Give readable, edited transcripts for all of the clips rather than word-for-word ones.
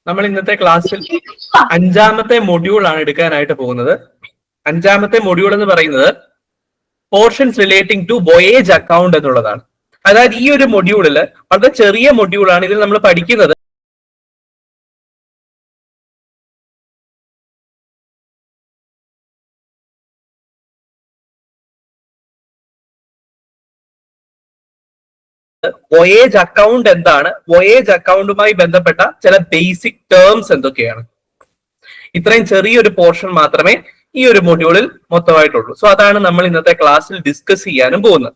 നമ്മൾ ഇന്നത്തെ ക്ലാസ്സിൽ 5ാമത്തെ മൊഡ്യൂൾ ആണ് എടുക്കാനായിട്ട് പോകുന്നത്. 5ാമത്തെ മൊഡ്യൂൾ എന്ന് പറയുന്നത് portions relating to voyage account എന്നുള്ളതാണ്. അതായത് ഈ ഒരു മൊഡ്യൂളിൽ വളരെ ചെറിയ മൊഡ്യൂളാണ്. ഇതിൽ നമ്മൾ പഠിക്കുന്നത് വോയേജ് അക്കൗണ്ട് എന്താണ്, വോയേജ് അക്കൗണ്ടുമായി ബന്ധപ്പെട്ട ചില ബേസിക് ടേംസ് എന്തൊക്കെയാണ്. ഇത്രയും ചെറിയൊരു പോർഷൻ മാത്രമേ ഈ ഒരു മൊഡ്യൂളിൽ മൊത്തമായിട്ടുള്ളൂ. സോ അതാണ് നമ്മൾ ഇന്നത്തെ ക്ലാസ്സിൽ ഡിസ്കസ് ചെയ്യാനും പോകുന്നത്.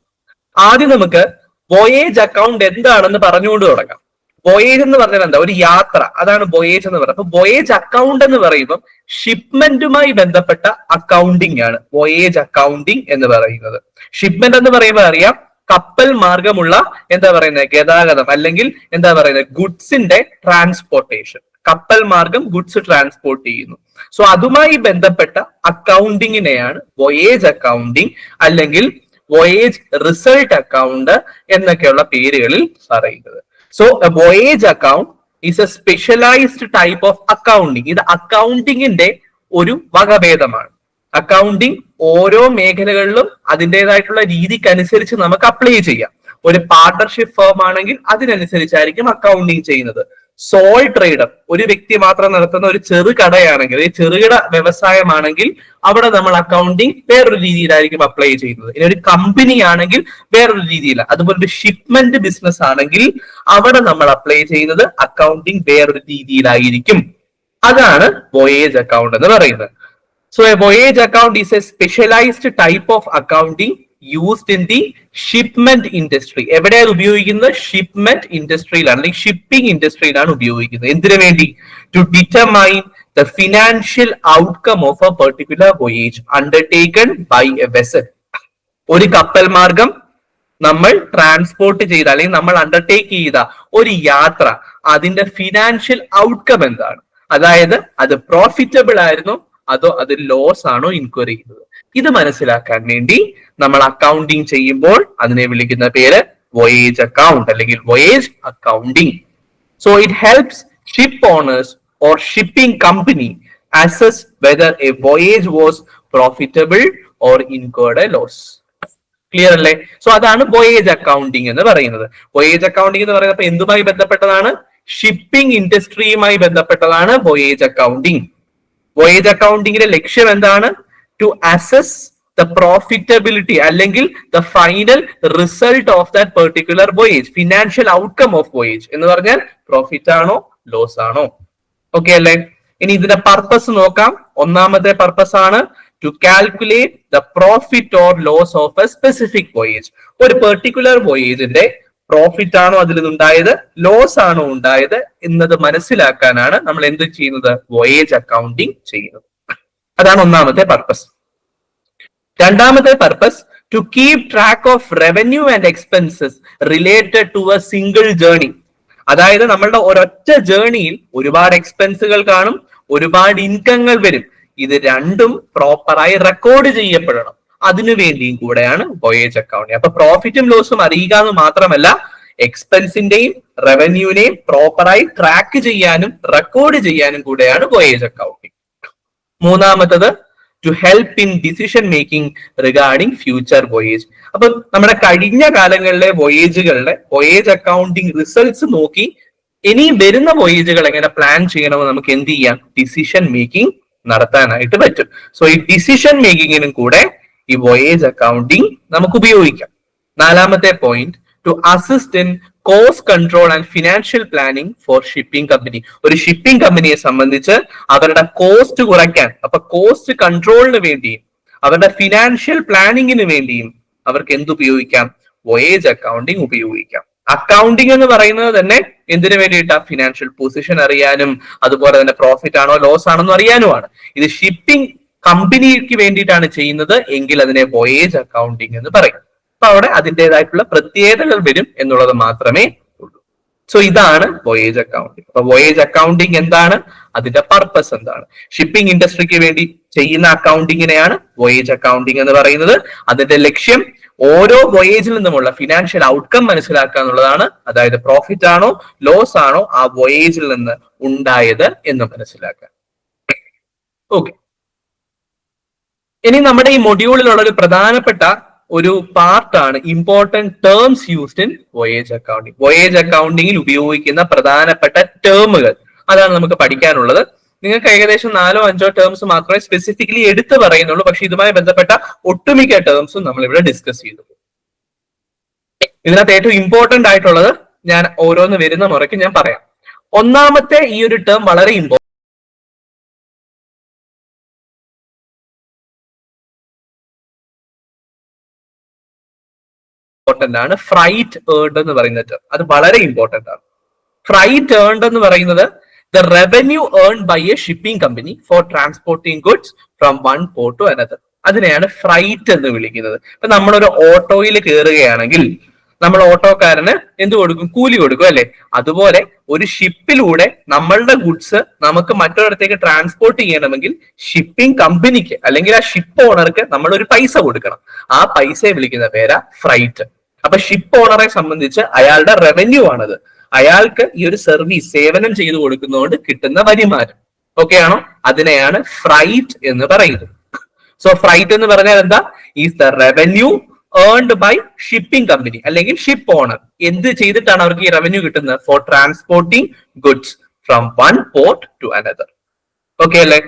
ആദ്യം നമുക്ക് വോയേജ് അക്കൗണ്ട് എന്താണെന്ന് പറഞ്ഞുകൊണ്ട് തുടങ്ങാം. വോയേജ് എന്ന് പറഞ്ഞാൽ എന്താ? ഒരു യാത്ര, അതാണ് വോയേജ് എന്ന് പറയുന്നത്. അപ്പൊ വോയേജ് അക്കൗണ്ട് എന്ന് പറയുമ്പോൾ ഷിപ്മെന്റുമായി ബന്ധപ്പെട്ട അക്കൗണ്ടിങ് ആണ് വോയേജ് അക്കൗണ്ടിങ് എന്ന് പറയുന്നത്. ഷിപ്മെന്റ് എന്ന് പറയുമ്പോൾ അറിയാം, കപ്പൽ മാർഗമുള്ള എന്താ പറയുന്നത് ഗതാഗതം, അല്ലെങ്കിൽ എന്താ പറയുന്നത് ഗുഡ്സിന്റെ ട്രാൻസ്പോർട്ടേഷൻ. കപ്പൽ മാർഗം ഗുഡ്സ് ട്രാൻസ്പോർട്ട് ചെയ്യുന്നു. സോ അതുമായി ബന്ധപ്പെട്ട അക്കൗണ്ടിങ്ങിനെയാണ് വോയേജ് അക്കൗണ്ടിങ് അല്ലെങ്കിൽ വോയേജ് റിസൾട്ട് അക്കൗണ്ട് എന്നൊക്കെയുള്ള പേരുകളിൽ പറയുന്നത്. So voyage account is A specialised type of accounting. ഇത് അക്കൗണ്ടിങ്ങിന്റെ ഒരു വകഭേദമാണ്. അക്കൗണ്ടിങ് ഓരോ മേഖലകളിലും അതിൻ്റെതായിട്ടുള്ള രീതിക്കനുസരിച്ച് നമുക്ക് അപ്ലൈ ചെയ്യാം. ഒരു പാർട്ണർഷിപ്പ് ഫേം ആണെങ്കിൽ അതിനനുസരിച്ചായിരിക്കും അക്കൗണ്ടിങ് ചെയ്യുന്നത്. സോൾ ട്രേഡർ, ഒരു വ്യക്തി മാത്രം നടത്തുന്ന ഒരു ചെറുകടയാണെങ്കിൽ, ഈ ചെറുകിട വ്യവസായമാണെങ്കിൽ അവിടെ നമ്മൾ അക്കൗണ്ടിങ് വേറൊരു രീതിയിലായിരിക്കും അപ്ലൈ ചെയ്യുന്നത്. ഇനി ഒരു കമ്പനി ആണെങ്കിൽ വേറൊരു രീതിയിലാണ്. അതുപോലെ ഒരു ഷിപ്മെന്റ് ബിസിനസ് ആണെങ്കിൽ അവിടെ നമ്മൾ അപ്ലൈ ചെയ്യുന്നത് അക്കൗണ്ടിങ് വേറൊരു രീതിയിലായിരിക്കും. അതാണ് വോയേജ് അക്കൗണ്ട് എന്ന് പറയുന്നത്. So a voyage account is a specialized type of accounting used in the shipment industry. എവിടെയാണ് ഉപയോഗിക്കുന്നത്? ഷിപ്മെന്റ് ഇൻഡസ്ട്രിയിലാണ്, അല്ലെങ്കിൽ ഷിപ്പിംഗ് ഇൻഡസ്ട്രിയിലാണ് ഉപയോഗിക്കുന്നത്. എന്തിനു വേണ്ടി? To determine the financial outcome of a particular voyage undertaken by a vessel. ഒരു കപ്പൽ മാർഗം നമ്മൾ ട്രാൻസ്പോർട്ട് ചെയ്ത അല്ലെങ്കിൽ നമ്മൾ അണ്ടർടേക്ക് ചെയ്ത ഒരു യാത്ര, അതിന്റെ ഫിനാൻഷ്യൽ ഔട്ട്കം എന്താണ്? അതായത് അത് പ്രോഫിറ്റബിൾ ആയിരുന്നോ അതോ അത് ലോസ് ആണോ ഇൻക്വയറി ചെയ്യുന്നത്? ഇത് മനസ്സിലാക്കാൻ വേണ്ടി നമ്മൾ അക്കൗണ്ടിങ് ചെയ്യുമ്പോൾ അതിനെ വിളിക്കുന്ന പേര് വോയേജ് അക്കൗണ്ട് അല്ലെങ്കിൽ voyage accounting. So it helps ship owners or shipping company assess whether a voyage was profitable or incurred a loss. Clear അല്ലേ? സോ അതാണ് വോയേജ് അക്കൗണ്ടിങ് എന്ന് പറയുന്നത്. വോയേജ് അക്കൗണ്ടിങ് എന്ന് പറയുന്നത് എന്തുമായി ബന്ധപ്പെട്ടതാണ്? ഷിപ്പിംഗ് ഇൻഡസ്ട്രിയുമായി ബന്ധപ്പെട്ടതാണ് വോയേജ് അക്കൗണ്ടിങ്. വോയേജ് അക്കൗണ്ടിങ്ങിന്റെ ലക്ഷ്യം എന്താണ്? ടു അസസ് ദ പ്രോഫിറ്റബിലിറ്റി അല്ലെങ്കിൽ the final result of that particular voyage, financial outcome of voyage എന്ന് പറഞ്ഞാൽ പ്രോഫിറ്റ് ആണോ ലോസ് ആണോ. ഓക്കെ അല്ലേ? ഇനി ഇതിന്റെ പർപ്പസ് നോക്കാം. ഒന്നാമത്തെ പർപ്പസ് ആണ് to calculate the profit or loss of a specific voyage. ഒരു പെർട്ടിക്കുലർ വോയേജിന്റെ പ്രോഫിറ്റ് ആണോ അതിൽ നിന്നുണ്ടായത്, ലോസ് ആണോ ഉണ്ടായത് എന്നത് മനസ്സിലാക്കാനാണ് നമ്മൾ എന്ത് ചെയ്യുന്നത്? വോയേജ് അക്കൗണ്ടിങ് ചെയ്യുന്നത്. അതാണ് ഒന്നാമത്തെ പർപ്പസ്. രണ്ടാമത്തെ purpose to keep track of revenue and expenses related to a single journey. അതായത് നമ്മളുടെ ഒരൊറ്റ ജേർണിയിൽ ഒരുപാട് എക്സ്പെൻസുകൾ കാണും, ഒരുപാട് ഇൻകങ്ങൾ വരും. ഇത് രണ്ടും പ്രോപ്പറായി റെക്കോർഡ് ചെയ്യപ്പെടണം. അതിനു വേണ്ടിയും കൂടെയാണ് വോയേജ് അക്കൗണ്ടിങ്. അപ്പൊ പ്രോഫിറ്റും ലോസും അറിയുക എന്ന് മാത്രമല്ല, എക്സ്പെൻസിന്റെയും റവന്യൂവിനെയും പ്രോപ്പറായി ട്രാക്ക് ചെയ്യാനും റെക്കോർഡ് ചെയ്യാനും കൂടെയാണ് വോയേജ് അക്കൗണ്ടിങ്. മൂന്നാമത്തത് to help in decision making regarding future voyage. അപ്പൊ നമ്മുടെ കഴിഞ്ഞ കാലങ്ങളിലെ വോയേജുകളുടെ വോയേജ് അക്കൗണ്ടിങ് റിസൾട്ട്സ് നോക്കി ഇനി വരുന്ന വോയേജുകൾ എങ്ങനെ പ്ലാൻ ചെയ്യണമെന്ന് നമുക്ക് എന്ത് ചെയ്യാം? ഡിസിഷൻ മേക്കിംഗ് നടത്താനായിട്ട് പറ്റും. സോ ഈ ഡിസിഷൻ മേക്കിങ്ങിനും കൂടെ ഈ വോയേജ് അക്കൗണ്ടിങ് നമുക്ക് ഉപയോഗിക്കാം. നാലാമത്തെ point two assist in cost control and financial planning four shipping company. ഒരു ഷിപ്പിംഗ് കമ്പനിയെ സംബന്ധിച്ച് അവരുടെ കോസ്റ്റ് കുറയ്ക്കാൻ, അപ്പൊ കോസ്റ്റ് കൺട്രോളിന് വേണ്ടിയും അവരുടെ ഫിനാൻഷ്യൽ പ്ലാനിങ്ങിന് വേണ്ടിയും അവർക്ക് എന്തുപയോഗിക്കാം? വോയേജ് അക്കൗണ്ടിങ് ഉപയോഗിക്കാം. അക്കൗണ്ടിങ് എന്ന് പറയുന്നത് തന്നെ എന്തിനു വേണ്ടിയിട്ടാ? ഫിനാൻഷ്യൽ പൊസിഷൻ അറിയാനും അതുപോലെ തന്നെ പ്രോഫിറ്റ് ആണോ ലോസ് ആണെന്നും അറിയാനുമാണ്. ഇത് ഷിപ്പിംഗ് കമ്പനിക്ക് വേണ്ടിയിട്ടാണ് ചെയ്യുന്നത് എങ്കിൽ അതിനെ വോയേജ് അക്കൗണ്ടിങ് എന്ന് പറയും. അപ്പൊ അവിടെ അതിൻ്റെതായിട്ടുള്ള പ്രത്യേകതകൾ വരും എന്നുള്ളത് മാത്രമേ ഉള്ളൂ. സോ ഇതാണ് വോയേജ് അക്കൗണ്ടിങ്. അപ്പൊ വോയേജ് അക്കൗണ്ടിങ് എന്താണ്? അതിന്റെ പർപ്പസ് എന്താണ്? ഷിപ്പിംഗ് ഇൻഡസ്ട്രിക്ക് വേണ്ടി ചെയ്യുന്ന അക്കൗണ്ടിങ്ങിനെയാണ് വോയേജ് അക്കൗണ്ടിങ് എന്ന് പറയുന്നത്. അതിന്റെ ലക്ഷ്യം ഓരോ വോയേജിൽ നിന്നുമുള്ള ഫിനാൻഷ്യൽ ഔട്ട്കം മനസ്സിലാക്കുക എന്നുള്ളതാണ്. അതായത് പ്രോഫിറ്റ് ആണോ ലോസ് ആണോ ആ വോയേജിൽ നിന്ന് ഉണ്ടായത് എന്ന് മനസ്സിലാക്കുക. ഓക്കെ, ഇനി നമ്മുടെ ഈ മൊഡ്യൂളിലുള്ള ഒരു പ്രധാനപ്പെട്ട ഒരു പാർട്ടാണ് important terms used in voyage accounting. Voyage അക്കൗണ്ടിങ്ങിൽ ഉപയോഗിക്കുന്ന പ്രധാനപ്പെട്ട ടേമുകൾ, അതാണ് നമുക്ക് പഠിക്കാനുള്ളത്. നിങ്ങൾക്ക് ഏകദേശം 4-5 ടേംസ് മാത്രമേ സ്പെസിഫിക്കലി എടുത്തു പറയുന്നുള്ളൂ, പക്ഷെ ഇതുമായി ബന്ധപ്പെട്ട ഒട്ടുമിക്ക ടേംസും നമ്മൾ ഇവിടെ ഡിസ്കസ് ചെയ്തു. ഇതിനകത്ത് ഏറ്റവും ഇമ്പോർട്ടന്റ് ആയിട്ടുള്ളത് ഞാൻ ഓരോന്ന് വരുന്ന മുറയ്ക്ക് ഞാൻ പറയാം. ഒന്നാമത്തെ ഈ ഒരു ടേം വളരെ ഇമ്പോർട്ടന്റ് ആണ്. ഫ്രൈറ്റ് ഏർഡ് എന്ന് പറയുന്നത് അത് വളരെ ഇമ്പോർട്ടന്റ് ആണ്. ഫ്രൈറ്റ് ഏർഡ് എന്ന് പറയുന്നത് the revenue earned by a shipping company for transporting goods from one port to another. അതിനെയാണ് ഫ്രൈറ്റ് എന്ന് വിളിക്കുന്നത്. ഇപ്പൊ നമ്മളൊരു ഓട്ടോയിൽ കയറുകയാണെങ്കിൽ നമ്മൾ ഓട്ടോക്കാരന് എന്ത് കൊടുക്കും? കൂലി കൊടുക്കും അല്ലെ? അതുപോലെ ഒരു ഷിപ്പിലൂടെ നമ്മളുടെ ഗുഡ്സ് നമുക്ക് മറ്റൊരിടത്തേക്ക് ട്രാൻസ്പോർട്ട് ചെയ്യണമെങ്കിൽ ഷിപ്പിംഗ് കമ്പനിക്ക് അല്ലെങ്കിൽ ആ ഷിപ്പ് ഓണർക്ക് നമ്മൾ ഒരു പൈസ കൊടുക്കണം. ആ പൈസയെ വിളിക്കുന്ന പേരാ ഫ്രൈറ്റ്. അപ്പൊ ഷിപ്പ് ഓണറെ സംബന്ധിച്ച് അയാളുടെ റവന്യൂ ആണത്. അയാൾക്ക് ഈ ഒരു സർവീസ് സേവനം ചെയ്തു കൊടുക്കുന്നതുകൊണ്ട് കിട്ടുന്ന വരുമാനം. ഓക്കെ ആണോ? അതിനെയാണ് ഫ്രൈറ്റ് എന്ന് പറയുന്നത്. സോ ഫ്രൈറ്റ് എന്ന് പറഞ്ഞാൽ എന്താ? Is the revenue earned by shipping company അല്ലെങ്കിൽ ഷിപ്പ് ഓണർ. എന്ത് ചെയ്തിട്ടാണ് അവർക്ക് ഈ റവന്യൂ കിട്ടുന്നത്? For transporting goods from one port to another. Okay അല്ലേ?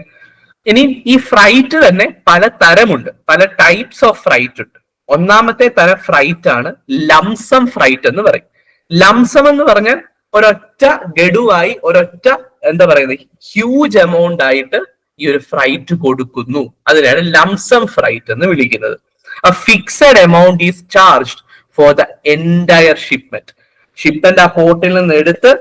ഇനി ഈ ഫ്രൈറ്റ് തന്നെ പല തരമുണ്ട്, പല ടൈപ്സ് ഓഫ് ഫ്രൈറ്റ് ഉണ്ട്. ഒന്നാമത്തെ തരം ഫ്രൈറ്റ് ആണ് ലംസം ഫ്രൈറ്റ് എന്ന് പറയും. ലംസം എന്ന് പറഞ്ഞാൽ ഒരൊറ്റ ഗഡുവായി ഒരൊറ്റ എന്താ പറയുന്നത് ഹ്യൂജ് എമൗണ്ട് ആയിട്ട് ഈ ഒരു ഫ്രൈറ്റ് കൊടുക്കുന്നു. അതിനാണ് ലംസം ഫ്രൈറ്റ് എന്ന് വിളിക്കുന്നത്. A fixed amount is charged for the entire shipment. Shipment ആ പോർട്ടിൽ നിന്ന് എടുത്ത്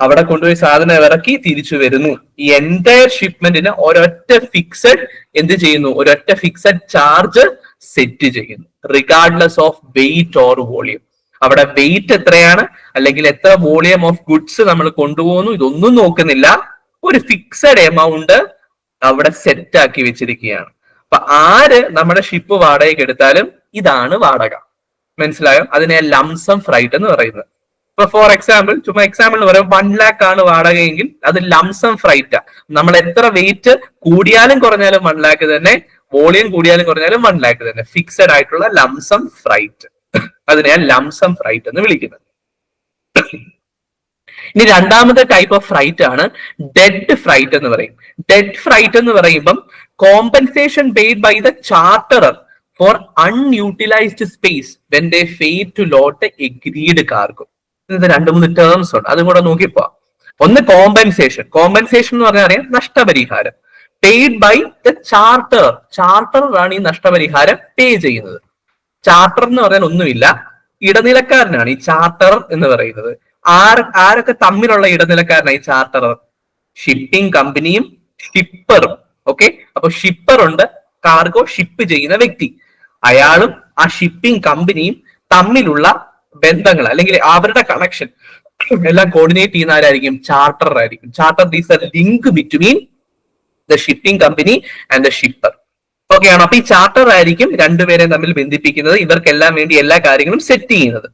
അവിടെ കൊണ്ടുപോയി സാധനം ഇറക്കി തിരിച്ചു വരുന്നു. ഈ എൻറ്റയർ ഷിപ്മെന്റിന് ഒരൊറ്റ ഫിക്സഡ് എന്ത് ചെയ്യുന്നു? ഒരൊറ്റ ഫിക്സഡ് ചാർജ് സെറ്റ് ചെയ്യുന്നു, regardless of wait or volume. അവിടെ വെയിറ്റ് എത്രയാണ് അല്ലെങ്കിൽ എത്ര വോളിയം ഓഫ് ഗുഡ്സ് നമ്മൾ കൊണ്ടുപോകുന്നു ഇതൊന്നും നോക്കുന്നില്ല. ഒരു ഫിക്സഡ് എമൗണ്ട് അവിടെ സെറ്റ് ആക്കി വെച്ചിരിക്കുകയാണ്. അപ്പൊ ആര് നമ്മുടെ ഷിപ്പ് വാടകയ്ക്ക് എടുത്താലും ഇതാണ് വാടക. മനസ്സിലായോ? അതിനെ ലംസം ഫ്രൈറ്റ് എന്ന് പറയുന്നത്. ഇപ്പൊ ഫോർ എക്സാമ്പിൾ, ചുമ്മാ എക്സാമ്പിൾ എന്ന് പറയുമ്പോൾ 1 lakh ആണ് വാടകയെങ്കിൽ അത് ലംസം ഫ്രൈറ്റാ. നമ്മൾ എത്ര വെയിറ്റ് കൂടിയാലും കുറഞ്ഞാലും 1 lakh തന്നെ, വോളിയം കൂടിയാലും കുറഞ്ഞാലും 1 lakh തന്നെ. ഫിക്സഡ് ആയിട്ടുള്ള ലംസം ഫ്രൈറ്റ്, അതിനെ ലംസം ഫ്രൈറ്റ് എന്ന് വിളിക്കുന്നത്. ഇനി രണ്ടാമത്തെ ടൈപ്പ് ഓഫ് ഫ്രൈറ്റ് ആണ് ഡെഡ് ഫ്രൈറ്റ് എന്ന് പറയും. ഡെഡ് ഫ്രൈറ്റ് എന്ന് പറയുമ്പം compensation paid by the charterer for unutilised space when they fail to load agreed cargo. ഇത് 2-3 ടേംസ് ഉണ്ട്, അതും കൂടെ നോക്കിപ്പോ. ഒന്ന് കോമ്പൻസേഷൻ. കോമ്പൻസേഷൻ എന്ന് പറഞ്ഞാൽ അറിയാം നഷ്ടപരിഹാരം. Paid by the charterer. ചാർട്ടറാണ് ഈ നഷ്ടപരിഹാരം പേ ചെയ്യുന്നത്. ചാർട്ടർ എന്ന് പറഞ്ഞാൽ ഒന്നുമില്ല, ഇടനിലക്കാരനാണ് ഈ ചാർട്ടർ എന്ന് പറയുന്നത്. ആരൊക്കെ തമ്മിലുള്ള ഇടനിലക്കാരനാണ് ഈ ചാർട്ടറർ? ഷിപ്പിംഗ് കമ്പനിയും ഷിപ്പറും. ഓക്കെ, അപ്പൊ ഷിപ്പർ ഉണ്ട്, കാർഗോ ഷിപ്പ് ചെയ്യുന്ന വ്യക്തി. അയാളും ആ ഷിപ്പിംഗ് കമ്പനിയും തമ്മിലുള്ള ബന്ധങ്ങൾ അല്ലെങ്കിൽ അവരുടെ കണക്ഷൻ എല്ലാം കോർഡിനേറ്റ് ചെയ്യുന്ന ആരായിരിക്കും? ചാർട്ടർ ആയിരിക്കും. Charter is a link between the shipping company and the shipper. Okay ആണോ? അപ്പൊ ഈ ചാർട്ടർ ആയിരിക്കും രണ്ടുപേരെയും തമ്മിൽ ബന്ധിപ്പിക്കുന്നത്, ഇവർക്കെല്ലാം വേണ്ടി എല്ലാ കാര്യങ്ങളും സെറ്റ് ചെയ്യുന്നത്.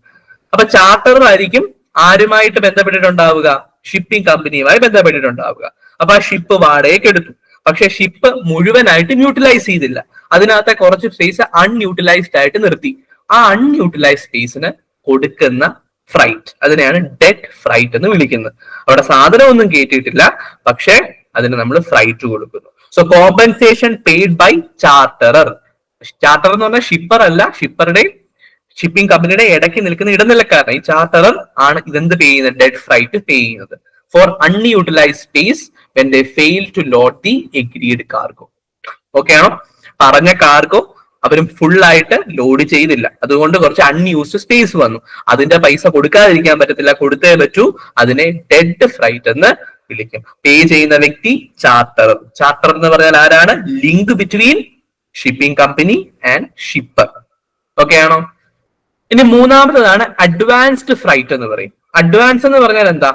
അപ്പൊ ചാർട്ടർ ആയിരിക്കും ആരുമായിട്ട് ബന്ധപ്പെട്ടിട്ടുണ്ടാവുക? ഷിപ്പിംഗ് കമ്പനിയുമായി ബന്ധപ്പെട്ടിട്ടുണ്ടാവുക. അപ്പൊ ആ ഷിപ്പ് വാടകയ്ക്ക് എടുത്തു, പക്ഷെ ഷിപ്പ് മുഴുവനായിട്ടും യൂട്ടിലൈസ് ചെയ്തില്ല. അതിനകത്തെ കുറച്ച് സ്പേസ് അൺയൂട്ടിലൈസ്ഡ് ആയിട്ട് നിർത്തി. ആ അൺയൂട്ടിലൈസ്ഡ് സ്പേസിന് കൊടുക്കുന്ന ഫ്രൈറ്റ്, അതിനെയാണ് ഡെഡ് ഫ്രൈറ്റ് എന്ന് വിളിക്കുന്നത്. അവിടെ സാധനം ഒന്നും കയറ്റിയിട്ടില്ല, പക്ഷെ അതിന് നമ്മൾ ഫ്രൈറ്റ് കൊടുക്കുന്നു. So compensation paid by charterer. Charter എന്ന് പറഞ്ഞാൽ ഷിപ്പർ അല്ല, ഷിപ്പറുടെ ഷിപ്പിംഗ് കമ്പനിയുടെ ഇടയ്ക്ക് നിൽക്കുന്ന ഇടനിലക്കാരൻ ഈ ചാർട്ടറർ ആണ് ഇതെന്ത് പേ ചെയ്യുന്നത്? ഡെഡ് ഫ്രൈറ്റ് പേ ചെയ്യുന്നത് for unutilised space when they fail to load the agreed cargo. Okay ആണോ? പറഞ്ഞ കാർഗോ അവരും ഫുൾ ആയിട്ട് ലോഡ് ചെയ്തില്ല, അതുകൊണ്ട് കുറച്ച് അൺയൂസ്ഡ് സ്പേസ് വന്നു. അതിന്റെ പൈസ കൊടുക്കാതിരിക്കാൻ പറ്റത്തില്ല, കൊടുത്തേ പറ്റൂ. അതിനെ ഡെഡ് ഫ്രൈറ്റ് എന്ന് വിളിക്കും. പേ ചെയ്യുന്ന വ്യക്തി ചാർട്ടർ. ചാർട്ടർ എന്ന് പറഞ്ഞാൽ ആരാണ്? Link between shipping company and shipper. Okay ആണോ? ഇനി മൂന്നാമതാണ് അഡ്വാൻസ്ഡ് ഫ്രൈറ്റ് എന്ന് പറയും. അഡ്വാൻസ് എന്ന് പറഞ്ഞാൽ എന്താ?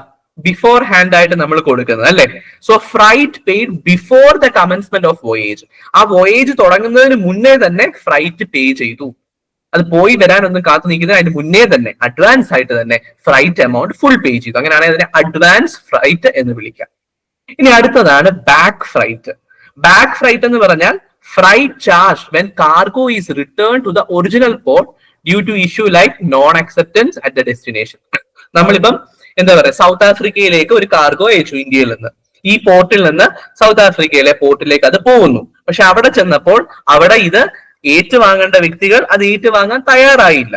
ബിഫോർ ഹാൻഡ് ആയിട്ട് നമ്മൾ കൊടുക്കുന്നത് അല്ലെ. So freight paid before the commencement of voyage. ആ വോയേജ് തുടങ്ങുന്നതിന് മുന്നേ തന്നെ ഫ്രൈറ്റ് പേ ചെയ്തു. അത് പോയി വരാനൊന്നും കാത്തു നിൽക്കുന്നത് അതിന് മുന്നേ തന്നെ അഡ്വാൻസ് ആയിട്ട് തന്നെ ഫ്രൈറ്റ് എമൗണ്ട് ഫുൾ പേ ചെയ്തു. അങ്ങനെയാണെങ്കിൽ അതിനെ അഡ്വാൻസ് ഫ്രൈറ്റ് എന്ന് വിളിക്കാം. ഇനി അടുത്തതാണ് ബാക്ക് ഫ്രൈറ്റ്. ബാക്ക് ഫ്രൈറ്റ് എന്ന് പറഞ്ഞാൽ freight charge when cargo is return to the original port due to issue like non acceptance at the destination. നമ്മളിപ്പം എന്താ പറയുക, സൗത്ത് ആഫ്രിക്കയിലേക്ക് ഒരു കാർഗോ അയച്ചു ഇന്ത്യയിൽ നിന്ന്. ഈ പോർട്ടിൽ നിന്ന് സൗത്ത് ആഫ്രിക്കയിലെ പോർട്ടിലേക്ക് അത് പോകുന്നു. പക്ഷെ അവിടെ ചെന്നപ്പോൾ അവിടെ ഇത് ഏറ്റുവാങ്ങേണ്ട വ്യക്തികൾ അത് ഏറ്റുവാങ്ങാൻ തയ്യാറായില്ല.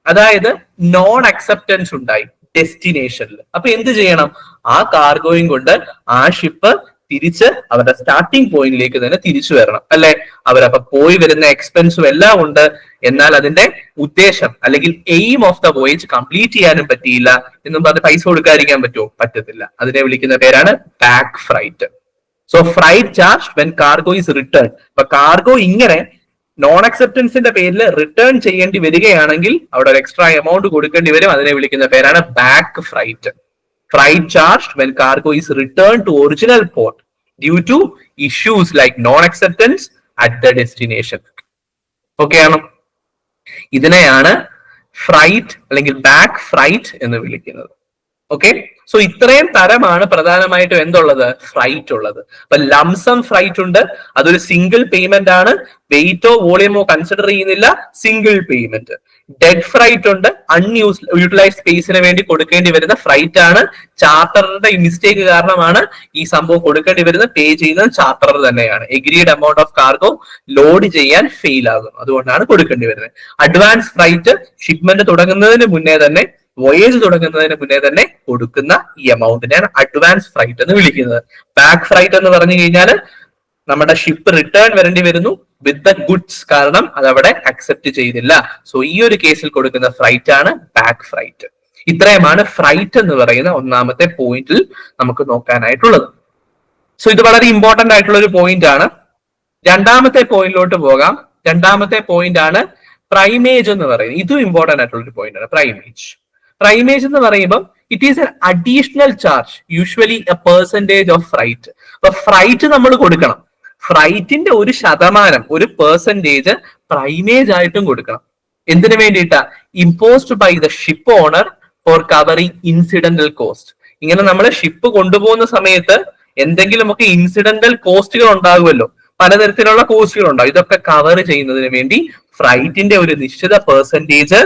അതായത് നോൺ അക്സെപ്റ്റൻസ് ഉണ്ടായി ഡെസ്റ്റിനേഷനിൽ. അപ്പൊ എന്ത് ചെയ്യണം? ആ കാർഗോയും കൊണ്ട് ആ ഷിപ്പ് തിരിച്ച് അവരുടെ സ്റ്റാർട്ടിംഗ് പോയിന്റിലേക്ക് തന്നെ തിരിച്ചു വരണം, അല്ലെ? അവരപ്പൊ പോയി വരുന്ന എക്സ്പെൻസും എല്ലാം ഉണ്ട്, എന്നാൽ അതിന്റെ ഉദ്ദേശം അല്ലെങ്കിൽ aim of the voyage complete ചെയ്യാനും പറ്റിയില്ല എന്നും പറഞ്ഞ് പൈസ കൊടുക്കാതിരിക്കാൻ പറ്റുമോ? പറ്റത്തില്ല. അതിനെ വിളിക്കുന്ന പേരാണ് back freight. So freight charge when cargo is return. അപ്പൊ കാർഗോ ഇങ്ങനെ നോൺ അക്സെപ്റ്റൻസിന്റെ പേരിൽ റിട്ടേൺ ചെയ്യേണ്ടി വരികയാണെങ്കിൽ അവിടെ ഒരു എക്സ്ട്രാ എമൗണ്ട് കൊടുക്കേണ്ടി വരും. അതിനെ വിളിക്കുന്ന പേരാണ് back freight. Freight charged when cargo is returned to original port due to issues like non-acceptance at the destination. Okay ആണോ? ഇതിനെയാണ് ഫ്രൈറ്റ് അല്ലെങ്കിൽ ബാക്ക് ഫ്രൈറ്റ് എന്ന് വിളിക്കുന്നത്. ഓക്കെ, സോ ഇത്രയും തരമാണ് പ്രധാനമായിട്ടും എന്തുള്ളത്? ഫ്രൈറ്റ് ഉള്ളത്. അപ്പൊ ലംസം ഫ്രൈറ്റ് ഉണ്ട്, അതൊരു സിംഗിൾ പേയ്മെന്റ് ആണ്, വെയിറ്റോ വോളിയമോ കൺസിഡർ ചെയ്യുന്നില്ല, സിംഗിൾ പേയ്മെന്റ്. ഡെഡ് ഫ്രൈറ്റ് ഉണ്ട്, യൂട്ടിലൈസ് സ്പേസിന് വേണ്ടി കൊടുക്കേണ്ടി വരുന്ന ഫ്രൈറ്റ് ആണ്. ചാർട്ടറിന്റെ ഈ മിസ്റ്റേക്ക് കാരണമാണ് ഈ സംഭവം കൊടുക്കേണ്ടി വരുന്നത്. പേ ചെയ്യുന്നത് ചാർട്ടർ തന്നെയാണ്. Agreed amount of cargo load ചെയ്യാൻ ഫെയിൽ ആകുന്നു, അതുകൊണ്ടാണ് കൊടുക്കേണ്ടി വരുന്നത്. അഡ്വാൻസ് ഫ്രൈറ്റ് ഷിപ്മെന്റ് തുടങ്ങുന്നതിന് മുന്നേ തന്നെ, വോയേജ് തുടങ്ങുന്നതിന് മുന്നേ തന്നെ കൊടുക്കുന്ന ഈ എമൗണ്ടിനെയാണ് അഡ്വാൻസ് ഫ്രൈറ്റ് എന്ന് വിളിക്കുന്നത്. ബാക്ക് ഫ്രൈറ്റ് എന്ന് പറഞ്ഞു കഴിഞ്ഞാൽ നമ്മുടെ ഷിപ്പ് റിട്ടേൺ വരേണ്ടി വരുന്നു വിത്ത് ദ ഗുഡ്സ്, കാരണം അത് അവിടെ അക്സെപ്റ്റ് ചെയ്തില്ല. സോ ഈ ഒരു കേസിൽ കൊടുക്കുന്ന ഫ്രൈറ്റ് ആണ് ബാക്ക് ഫ്രൈറ്റ്. ഇത്രയുമാണ് ഫ്രൈറ്റ് എന്ന് പറയുന്ന ഒന്നാമത്തെ പോയിന്റിൽ നമുക്ക് നോക്കാനായിട്ടുള്ളത്. സോ ഇത് വളരെ ഇമ്പോർട്ടന്റ് ആയിട്ടുള്ള ഒരു പോയിന്റ് ആണ്. രണ്ടാമത്തെ പോയിന്റിലോട്ട് പോകാം. രണ്ടാമത്തെ പോയിന്റ് ആണ് പ്രൈമേജ് എന്ന് പറയുന്നത്. ഇതും ഇമ്പോർട്ടന്റ് ആയിട്ടുള്ള ഒരു പോയിന്റ് ആണ് പ്രൈമേജ്. പ്രൈമേജ് എന്ന് പറയുമ്പോൾ it is N additional charge, usually a percentage of freight. അപ്പൊ ഫ്രൈറ്റ് നമ്മൾ കൊടുക്കണം. ഫ്രൈറ്റിന്റെ ഒരു ശതമാനം, ഒരു പെർസെന്റേജ് പ്രൈമേജ് ആയിട്ടും കൊടുക്കണം. എന്തിനു വേണ്ടിയിട്ടാ? Imposed by the ship owner for covering incidental cost. ഇങ്ങനെ നമ്മൾ ഷിപ്പ് കൊണ്ടുപോകുന്ന സമയത്ത് എന്തെങ്കിലുമൊക്കെ ഇൻസിഡന്റൽ കോസ്റ്റുകൾ ഉണ്ടാകുമല്ലോ, പലതരത്തിലുള്ള കോസ്റ്റുകൾ ഉണ്ടാകും. ഇതൊക്കെ കവർ ചെയ്യുന്നതിന് വേണ്ടി ഫ്രൈറ്റിന്റെ ഒരു നിശ്ചിത പെർസെന്റേജ്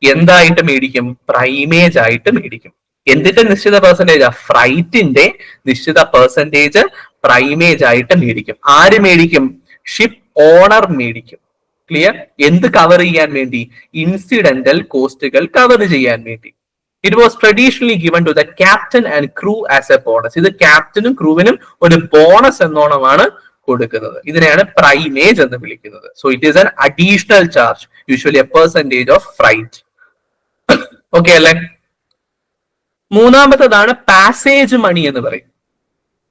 എന്തായിട്ട് മേടിക്കും? പ്രൈമേജ് ആയിട്ട് മേടിക്കും. എന്തിന്റെ നിശ്ചിത പെർസെന്റേജ്? ഫ്രൈറ്റിന്റെ നിശ്ചിത പെർസെന്റേജ് പ്രൈമേജ് ആയിട്ട് മേടിക്കും. ആര് മേടിക്കും? ഷിപ്പ് ഓണർ മേടിക്കും. ക്ലിയർ? എന്ത് കവർ ചെയ്യാൻ വേണ്ടി? ഇൻസിഡന്റൽ കോസ്റ്റുകൾ കവർ ചെയ്യാൻ വേണ്ടി. It was traditionally given to the captain and crew as a bonus. ഇത് ക്യാപ്റ്റനും ക്രൂവിനും ഒരു ബോണസ് എന്നോണമാണ് കൊടുക്കുന്നത്. ഇതിനെയാണ് പ്രൈമേജ് എന്ന് വിളിക്കുന്നത്. So it is an additional charge, usually a percentage of freight. Okay അല്ലെ? മൂന്നാമത്തതാണ് പാസേജ് മണി എന്ന് പറയും.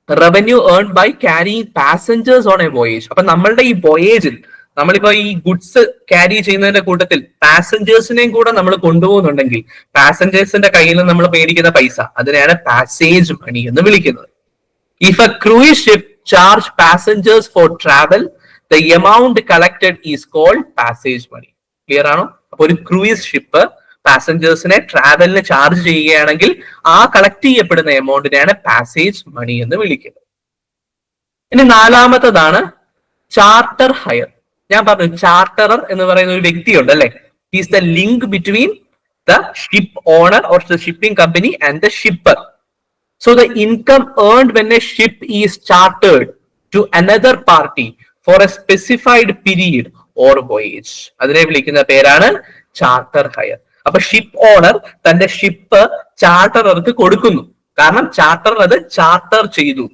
Revenue earn by carrying passengers on a voyage. അപ്പൊ നമ്മളുടെ ഈ വോയേജിൽ നമ്മളിപ്പോ ഈ ഗുഡ്സ് ക്യാരി ചെയ്യുന്നതിന്റെ കൂട്ടത്തിൽ പാസഞ്ചേഴ്സിനെയും കൂടെ നമ്മൾ കൊണ്ടുപോകുന്നുണ്ടെങ്കിൽ പാസഞ്ചേഴ്സിന്റെ കയ്യിൽ നിന്ന് നമ്മൾ മേടിക്കുന്ന പൈസ, അതിനെയാണ് പാസേജ് മണി എന്ന് വിളിക്കുന്നത്. If a cruise ship charge passengers for travel, the amount collected is called passage money. Clear ആണോ? അപ്പൊ ഒരു ക്രൂയിസ് ഷിപ്പ് പാസഞ്ചേഴ്സിനെ ട്രാവലിന് ചാർജ് ചെയ്യുകയാണെങ്കിൽ ആ കളക്ട് ചെയ്യപ്പെടുന്ന എമൗണ്ടിനെയാണ് പാസേജ് മണി എന്ന് വിളിക്കുന്നത്. ഇനി നാലാമത്തതാണ് ചാർട്ടർ ഹയർ. ഞാൻ പറഞ്ഞു ചാർട്ടറർ എന്ന് പറയുന്ന ഒരു വ്യക്തിയുണ്ട് അല്ലെ. Is the link between the ship owner or the shipping company and the shipper. So the income earned when a ship is chartered to another party for a specified period or voyage. അതിനെ വിളിക്കുന്ന പേരാണ് charter hire. അപ്പൊ ship owner തന്റെ ship ചാർട്ടറർക്ക് കൊടുക്കുന്നു. കാരണം charter അത് charter ചെയ്തു.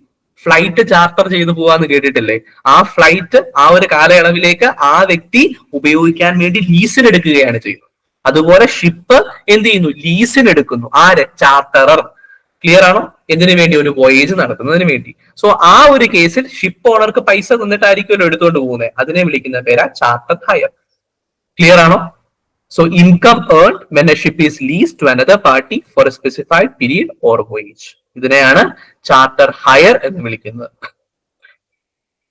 ഫ്ലൈറ്റ് ചാർട്ടർ ചെയ്തു പോവാന്ന് കേട്ടിട്ടില്ലേ? ആ ഫ്ലൈറ്റ് ആ ഒരു കാലയളവിലേക്ക് ആ വ്യക്തി ഉപയോഗിക്കാൻ വേണ്ടി ലീസിനെടുക്കുകയാണ് ചെയ്യുന്നത്. അതുപോലെ ഷിപ്പ് എന്ത് ചെയ്യുന്നു? ലീസിനെടുക്കുന്നു. ആര്? ചാർട്ടറർ. ക്ലിയർ ആണോ? എന്തിനു വേണ്ടി? ഒരു വോയേജ് നടത്തുന്നതിന് വേണ്ടി. സോ ആ ഒരു കേസിൽ ഷിപ്പ് ഓണർക്ക് പൈസ തന്നിട്ടായിരിക്കുമല്ലോ എടുത്തുകൊണ്ട് പോകുന്നത്. അതിനെ വിളിക്കുന്ന പേരാ ചാർട്ടർ ഹയർ. ക്ലിയർ ആണോ? So income earned when a ship is leased to another party for a specified period or voyage. ഇതിനെയാണ് ചാർട്ടർ ഹയർ എന്ന് വിളിക്കുന്നത്.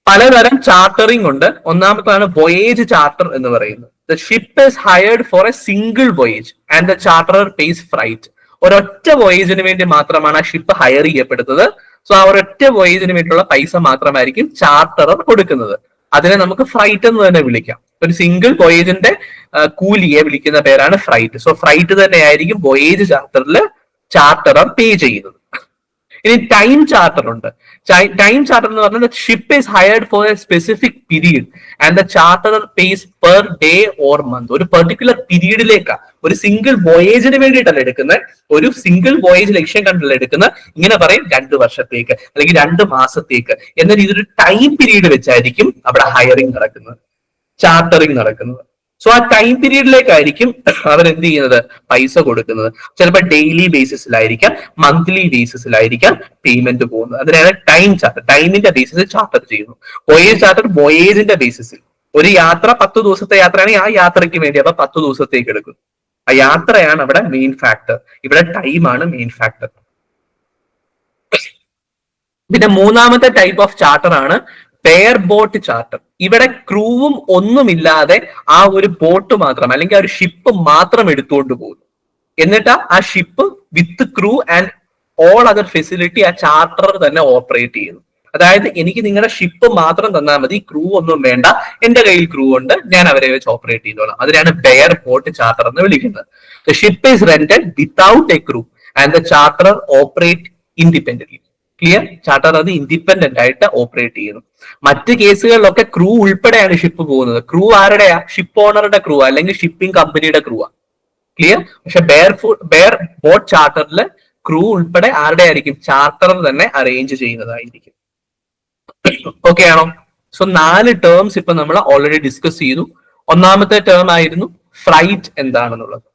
പലതരം ചാർട്ടറിംഗ് ഉണ്ട്. ഒന്നാമത്താണ് വോയേജ് ചാർട്ടർ എന്ന് പറയുന്നത്. The ship is hired for a single voyage and the charterer pays freight. ഒരൊറ്റ വോയേജിന് വേണ്ടി മാത്രമാണ് ആ ഷിപ്പ് ഹയർ ചെയ്യപ്പെടുന്നത്. സോ ആ ഒരൊറ്റ വോയേജിന് വേണ്ടിയുള്ള പൈസ മാത്രമായിരിക്കും ചാർട്ടറർ കൊടുക്കുന്നത്. അതിനെ നമുക്ക് ഫ്രൈറ്റ് എന്ന് തന്നെ വിളിക്കാം. ഒരു സിംഗിൾ വോയേജിന്റെ കൂലിയെ വിളിക്കുന്ന പേരാണ് ഫ്രൈറ്റ്. സോ ഫ്രൈറ്റ് തന്നെയായിരിക്കും വോയേജ് ചാർട്ടറിൽ ചാർട്ടറർ പേ ചെയ്യുന്നത്. ഇനി ടൈം ചാർട്ടർ ഉണ്ട്. ടൈം ചാർട്ടർ എന്ന് പറഞ്ഞാൽ ship is hired for a specific period and the charterer pays per day or month. ഒരു പെർട്ടിക്കുലർ പീരീഡിലേക്കാണ്, ഒരു സിംഗിൾ വോയേജിന് വേണ്ടിയിട്ടല്ല എടുക്കുന്നത്, ഒരു സിംഗിൾ വോയേജ് ലക്ഷ്യം കണ്ടല്ല എടുക്കുന്നത്. ഇങ്ങനെ പറയും 2 വർഷത്തേക്ക് അല്ലെങ്കിൽ 2 മാസത്തേക്ക് എന്ന രീതിയിൽ ഒരു ടൈം പീരീഡ് വെച്ചായിരിക്കും അവിടെ ഹയറിംഗ് നടക്കുന്നത്, ചാർട്ടറിംഗ് നടക്കുന്നത്. സോ ആ ടൈം പീരീഡിലേക്കായിരിക്കും അവർ എന്ത് ചെയ്യുന്നത്, പൈസ കൊടുക്കുന്നത്. ചിലപ്പോൾ ഡെയിലി ബേസിസിലായിരിക്കാം, മന്ത്ലി ബേസിസിലായിരിക്കാം പേയ്മെന്റ് പോകുന്നത്. അതിനാണ് ടൈം ചാർട്ടർ. ടൈമിന്റെ ബേസിസിൽ ചാർട്ടർ ചെയ്യുന്നു. വോയേജ് ചാർട്ടർ വോയേജിന്റെ ബേസിസിൽ. ഒരു യാത്ര 10 ദിവസത്തെ യാത്രയാണെങ്കിൽ ആ യാത്രയ്ക്ക് വേണ്ടി അപ്പൊ 10 ദിവസത്തേക്ക് എടുക്കും. ആ യാത്രയാണ് അവിടെ മെയിൻ ഫാക്ടർ. ഇവിടെ ടൈമാണ് മെയിൻ ഫാക്ടർ. പിന്നെ മൂന്നാമത്തെ ടൈപ്പ് ഓഫ് ചാർട്ടർ ആണ് പെയർ ബോട്ട് ചാർട്ടർ. ഇവിടെ ക്രൂവും ഒന്നുമില്ലാതെ ആ ഒരു ബോട്ട് മാത്രം അല്ലെങ്കിൽ ആ ഒരു ഷിപ്പ് മാത്രം എടുത്തുകൊണ്ട് പോകുന്നു. എന്നിട്ട് ആ ship with crew and all other facility ആ ചാർട്ടർ തന്നെ ഓപ്പറേറ്റ് ചെയ്യുന്നു. അതായത് എനിക്ക് നിങ്ങളുടെ ഷിപ്പ് മാത്രം തന്നാൽ മതി, ക്രൂ ഒന്നും വേണ്ട, എന്റെ കയ്യിൽ ക്രൂ ഉണ്ട്, ഞാൻ അവരെ വെച്ച് ഓപ്പറേറ്റ് ചെയ്തോളാം. അതിനാണ് പെയർ ബോട്ട് ചാർട്ടർ എന്ന് വിളിക്കുന്നത്. The ship is rented without A crew and the charter operate independently. Clear? Charter അത് ഇൻഡിപെൻഡന്റ് ആയിട്ട് ഓപ്പറേറ്റ് ചെയ്യുന്നു. മറ്റ് കേസുകളിലൊക്കെ ക്രൂ ഉൾപ്പെടെയാണ് ഷിപ്പ് പോകുന്നത്. ക്രൂ ആരുടെയാ? ഷിപ്പ് ഓണറുടെ ക്രൂ അല്ലെങ്കിൽ ഷിപ്പിംഗ് കമ്പനിയുടെ ക്രൂ ആ. ക്ലിയർ? പക്ഷെ ബെയർ ബോട്ട് ചാർട്ടറിൽ ക്രൂ ഉൾപ്പെടെ ആരുടെ ആയിരിക്കും? ചാർട്ടർ തന്നെ അറേഞ്ച് ചെയ്യുന്നതായിരിക്കും. ഓക്കെ ആണോ? സോ 4 ടേംസ് ഇപ്പൊ നമ്മൾ ഓൾറെഡി ഡിസ്കസ് ചെയ്തു. ഒന്നാമത്തെ ടേം ആയിരുന്നു ഫ്രൈറ്റ് എന്താണെന്നുള്ളത്.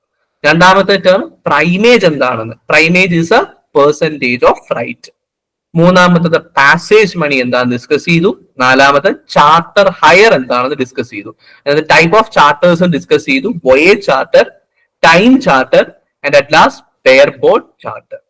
രണ്ടാമത്തെ ടേം പ്രൈമേജ് എന്താണെന്ന്. Primage is A percentage of freight. മൂന്നാമത്തത് പാസേജ് മണി എന്താണെന്ന് ഡിസ്കസ് ചെയ്തു. നാലാമത് ചാർട്ടർ ഹയർ എന്താണെന്ന് ഡിസ്കസ് ചെയ്തു. അതായത് ടൈപ്പ് ഓഫ് ചാർട്ടേഴ്സും ഡിസ്കസ് ചെയ്തു. Voyage charter, time charter and at last pair boat charter.